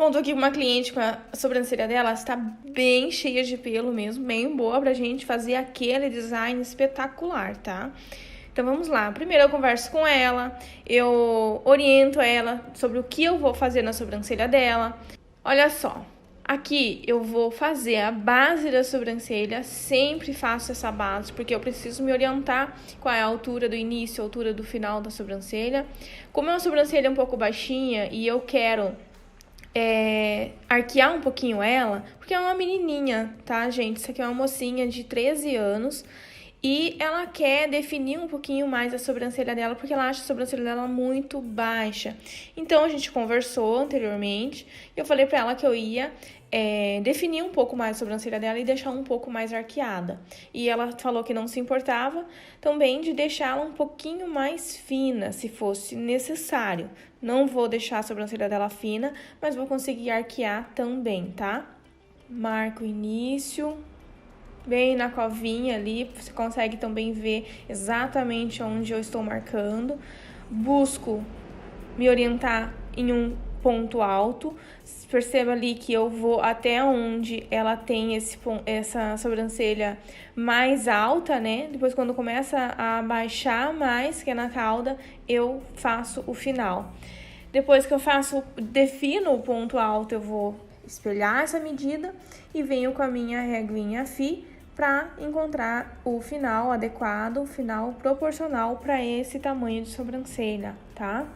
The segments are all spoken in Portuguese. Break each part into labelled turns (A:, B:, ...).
A: Bom, tô aqui com uma cliente com a sobrancelha dela, está bem cheia de pelo mesmo, bem boa pra gente fazer aquele design espetacular, tá? Então vamos lá. Primeiro eu converso com ela, eu oriento ela sobre o que eu vou fazer na sobrancelha dela. Olha só, aqui eu vou fazer a base da sobrancelha, sempre faço essa base, porque eu preciso me orientar qual é a altura do início, a altura do final da sobrancelha. Como é uma sobrancelha um pouco baixinha e eu quero arquear um pouquinho ela, porque é uma menininha, tá, gente? Isso aqui é uma mocinha de 13 anos e ela quer definir um pouquinho mais a sobrancelha dela, porque ela acha a sobrancelha dela muito baixa. Então, a gente conversou anteriormente e eu falei pra ela que eu ia definir um pouco mais a sobrancelha dela e deixar um pouco mais arqueada. E ela falou que não se importava também de deixá-la um pouquinho mais fina, se fosse necessário. Não vou deixar a sobrancelha dela fina, mas vou conseguir arquear também, tá? Marco o início, bem na covinha ali, você consegue também ver exatamente onde eu estou marcando. Busco me orientar em um ponto alto. Perceba ali que eu vou até onde ela tem essa sobrancelha mais alta, né? Depois, quando começa a baixar mais, que é na cauda, eu faço o final. Depois que eu defino o ponto alto, eu vou espelhar essa medida e venho com a minha reguinha Fi para encontrar o final adequado, o final proporcional para esse tamanho de sobrancelha, tá?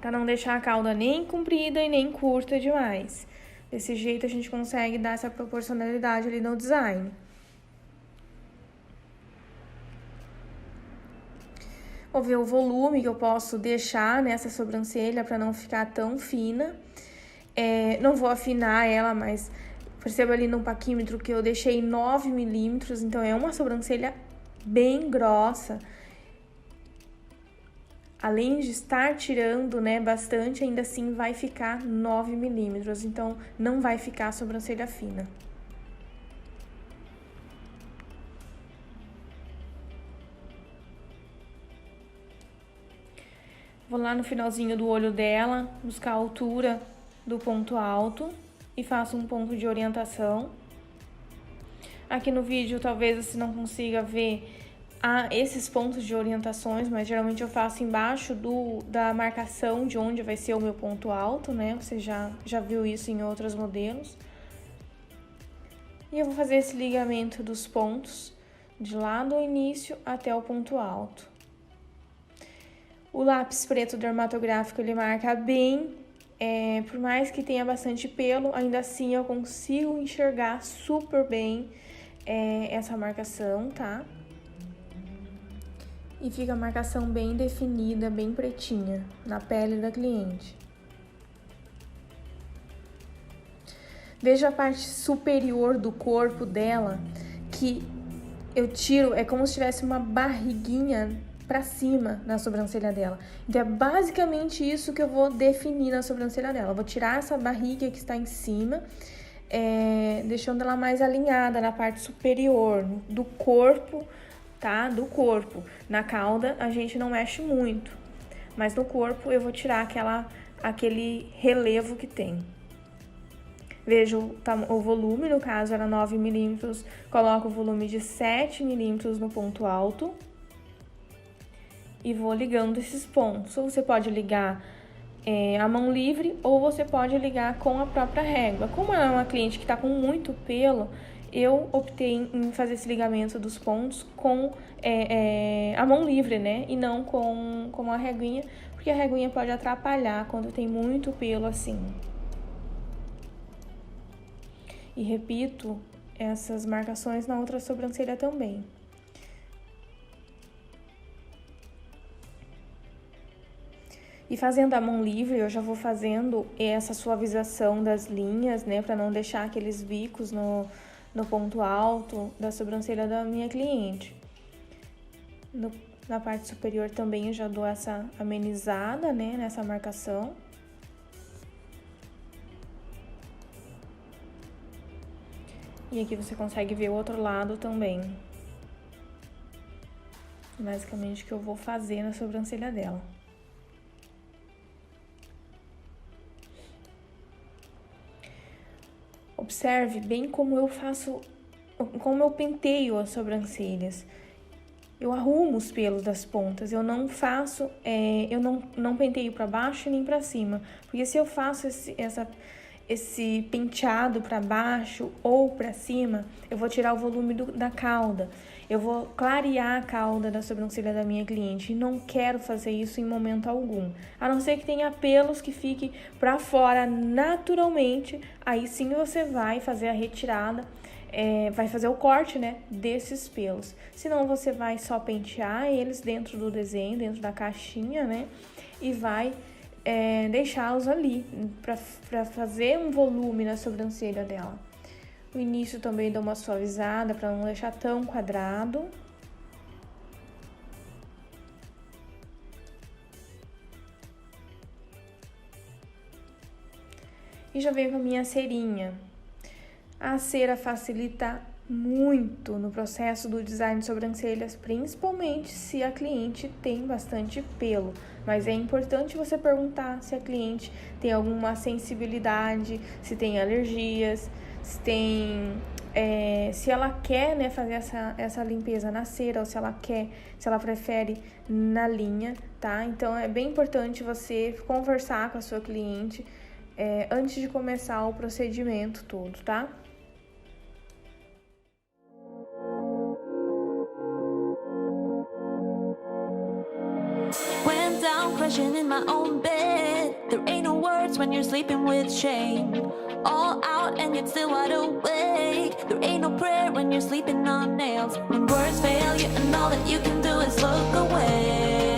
A: Para não deixar a cauda nem comprida e nem curta demais. Desse jeito a gente consegue dar essa proporcionalidade ali no design. Vou ver o volume que eu posso deixar nessa sobrancelha para não ficar tão fina. Não vou afinar ela, mas perceba ali no paquímetro que eu deixei 9 milímetros, então é uma sobrancelha bem grossa. Além de estar tirando, né, bastante, ainda assim vai ficar 9 milímetros, então não vai ficar a sobrancelha fina. Vou lá no finalzinho do olho dela, buscar a altura do ponto alto e faço um ponto de orientação. Aqui no vídeo talvez você não consiga ver esses pontos de orientações, mas geralmente eu faço embaixo da marcação de onde vai ser o meu ponto alto, né? Você já viu isso em outros modelos. E eu vou fazer esse ligamento dos pontos de lá do início até o ponto alto. O lápis preto dermatográfico, ele marca bem, por mais que tenha bastante pelo, ainda assim eu consigo enxergar super bem essa marcação, tá? E fica a marcação bem definida, bem pretinha, na pele da cliente. Veja a parte superior do corpo dela, que eu tiro, é como se tivesse uma barriguinha pra cima na sobrancelha dela. Então, é basicamente isso que eu vou definir na sobrancelha dela. Eu vou tirar essa barriga que está em cima, deixando ela mais alinhada na parte superior do corpo, tá? Do corpo. Na cauda, a gente não mexe muito, mas no corpo eu vou tirar aquele relevo que tem. Vejo o volume, no caso era 9 milímetros, coloco o volume de 7 milímetros no ponto alto e vou ligando esses pontos. Ou você pode ligar a mão livre ou você pode ligar com a própria régua. Como ela é uma cliente que está com muito pelo, eu optei em fazer esse ligamento dos pontos com a mão livre, né? E não com a reguinha, porque a reguinha pode atrapalhar quando tem muito pelo assim. E repito essas marcações na outra sobrancelha também. E fazendo a mão livre, eu já vou fazendo essa suavização das linhas, né? Pra não deixar aqueles bicos no ponto alto da sobrancelha da minha cliente. Na parte superior também eu já dou essa amenizada, né? Nessa marcação. E aqui você consegue ver o outro lado também. Basicamente o que eu vou fazer na sobrancelha dela. Observe bem como eu penteio as sobrancelhas. Eu arrumo os pelos das pontas, eu não faço, eu não penteio para baixo nem para cima, porque se eu faço esse penteado para baixo ou para cima, eu vou tirar o volume da cauda, eu vou clarear a cauda da sobrancelha da minha cliente e não quero fazer isso em momento algum, a não ser que tenha pelos que fiquem para fora naturalmente, aí sim você vai fazer a retirada. Vai fazer o corte, né, desses pelos. Senão você vai só pentear eles dentro do desenho, dentro da caixinha, né, e vai deixá-los ali para fazer um volume na sobrancelha dela. No início também dou uma suavizada para não deixar tão quadrado. E já venho com a minha cerinha. A cera facilita muito no processo do design de sobrancelhas, principalmente se a cliente tem bastante pelo. Mas é importante você perguntar se a cliente tem alguma sensibilidade, se tem alergias, se ela quer, né, fazer essa limpeza na cera ou se ela prefere na linha, tá? Então é bem importante você conversar com a sua cliente antes de começar o procedimento todo, tá?
B: Went down crashing in my own bed. There ain't no words when you're sleeping with shame. All out and yet still wide awake. There ain't no prayer when you're sleeping on nails. When words fail you and all that you can do is look away.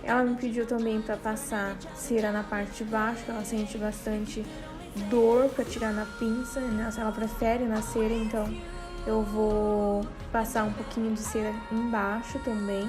A: Ela me pediu também para passar cera na parte de baixo, que ela sente bastante dor para tirar na pinça, né? Ela prefere na cera, então eu vou passar um pouquinho de cera embaixo também.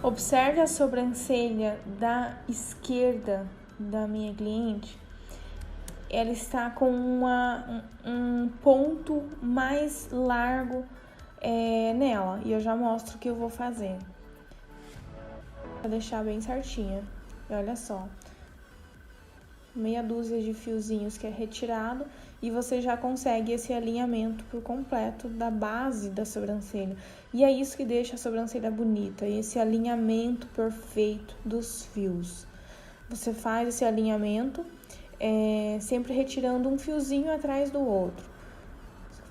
A: Observe a sobrancelha da esquerda da minha cliente. Ela está com um ponto mais largo nela. E eu já mostro o que eu vou fazer. Vou deixar bem certinha. E olha só. Meia dúzia de fiozinhos que é retirado. E você já consegue esse alinhamento por completo da base da sobrancelha. E é isso que deixa a sobrancelha bonita, esse alinhamento perfeito dos fios. Você faz esse alinhamento sempre retirando um fiozinho atrás do outro.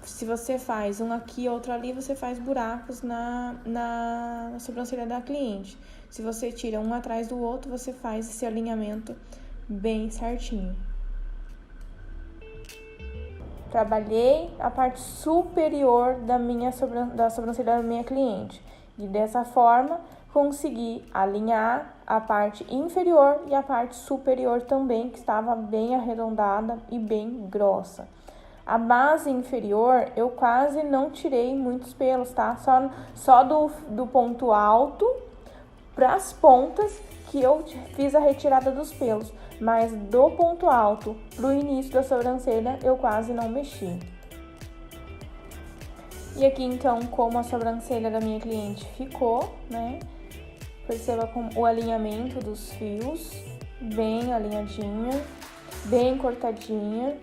A: Se você faz um aqui e outro ali, você faz buracos na sobrancelha da cliente. Se você tira um atrás do outro, você faz esse alinhamento bem certinho. Trabalhei a parte superior da sobrancelha da minha cliente. E dessa forma, consegui alinhar a parte inferior e a parte superior também, que estava bem arredondada e bem grossa. A base inferior, eu quase não tirei muitos pelos, tá? Só do ponto alto para as pontas que eu fiz a retirada dos pelos. Mas do ponto alto pro início da sobrancelha, eu quase não mexi. E aqui, então, como a sobrancelha da minha cliente ficou, né? Perceba como o alinhamento dos fios, bem alinhadinha, bem cortadinha.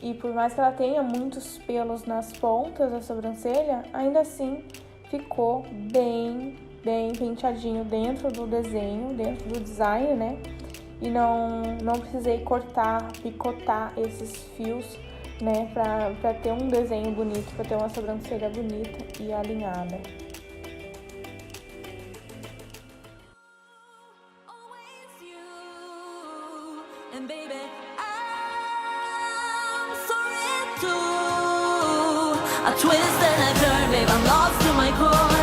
A: E por mais que ela tenha muitos pelos nas pontas da sobrancelha, ainda assim ficou bem penteadinho dentro do desenho, dentro do design, né? e não precisei picotar esses fios, né, pra ter um desenho bonito, pra ter uma sobrancelha bonita e alinhada.
B: And baby, I'm sorry too. I twist and I turn, babe, I'm lost to my core.